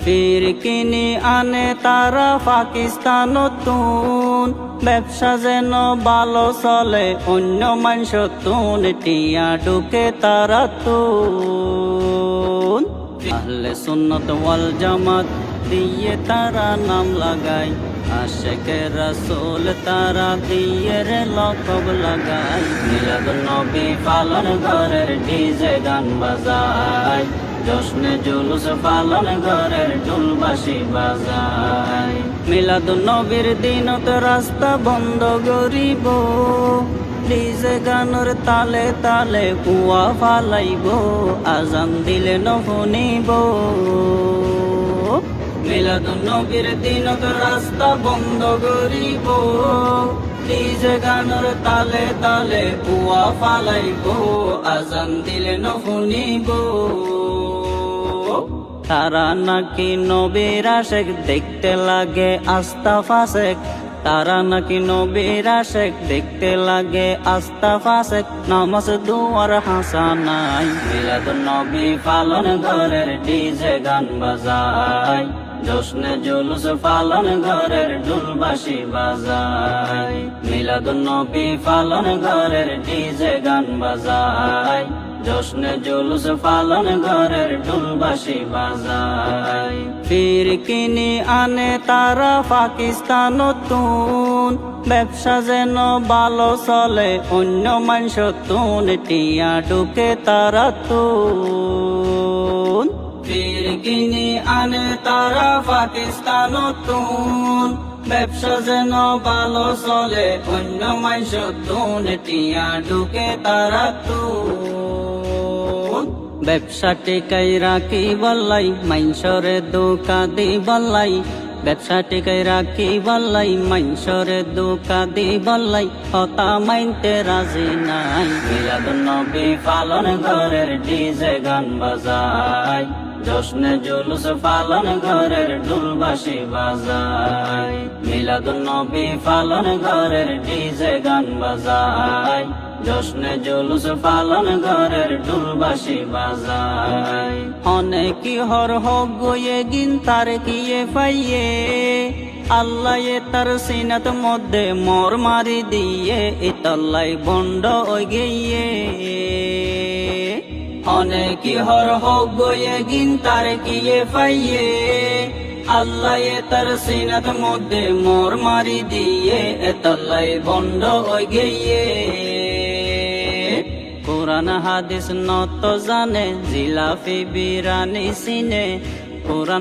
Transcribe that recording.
ফির কিনি আনে তারা পাকিস্তান নতুন, ব্যবসা যেন ভালো চলে অন্য মানুষ তুন, টিয়া ঢুকে তারা তুন। আহলে সুন্নাত ওয়াল জামাত দিয়ে তারা নাম লাগায়, আশেকে রাসূল তারা দিয়ে রে লকব লাগায়। মিলাদুন নবী পালন ঘরের ডিজে গান বাজায়, জশ্নে জুলুস পালন ঘরের ঢোলবাঁশি বাজায়। মিলাদুন নবীর দিনত রাস্তা বন্ধ করিব, ডিজে গানের তালে তালে কুয়া ফালাইব, আজান দিলে নশুনিব। মিলাদুন নবীর দিনত রাস্তা বন্ধ করিব, ডিজে গানের তালে তালে কুয়া ফালাইব, আজান দিলে নশুনিব। তারা নাকি নবীর আশেক দেখতে লাগে আস্থা ফাসেক, তারা নাকি নবীর আশেক দেখতে লাগে আস্থা ফাসেক, নামাজ দুয়ার হাসানাই। মিলাদুন নবী পালন ঘরের ডিজে গান বাজায়, জশ্নে জুলুস পালন ঘরের ঢোলবাঁশি বাজায়। মিলাদুন নবী পালন ঘরের ডিজে গান বাজায়, জশ্নে জুলুস পালন ঘরের ঢোলবাঁশি বাজায়। ফির কিনি আনে তারা পাকিস্তান নতুন, ব্যবসা যেন ভালো চলে অন্য মানুষ তুন, টিয়া ঢুকে তারা তুন। ফির কিনি আনে তারা পাকিস্তান নতুন, ব্যবসা যেন ভালো চলে অন্য মানুষ তুন, টিয়া ঢুকে তারা তুন। ব্যবসা টিকাই রাখি বললাই মাইনসরে ধোকা দি বললাই, ব্যবসা টিকাই রাখি বললাই মাইনসরে ধোকা দি বললাই, হতা মাইনতে রাজি নাই। মিলাদুন নবী পালন ঘরের ডিজে গান বাজায়, জশ্নে জুলুস পালন ঘরের ঢোলবাঁশি বাজায়। মিলাদুন নবী পালন ঘরের ডিজে গান বাজায়, জশ্নে জুলুস পালন ঘরের ঢোলবাঁশি বাজায়। অনেকি হর হক গয়ে গিন তার কিয়ে পাইয়ে, আল্লাহ তার সিনাত মধ্যে মর মারি দিয়ে, ইতাল্লাই বন্ড ওই গিয়ে। অনেকি হর হক গয়ে গিন তার কিয়ে পাইয়ে, আল্লাহ তার সিনাত মধ্যে মর মারি দিয়ে, ইতাল্লাই বন্ড ওই গিয়ে। কুরআন হাদিস নত জানে, জিলাফি বিরানি সিনে, কুরআন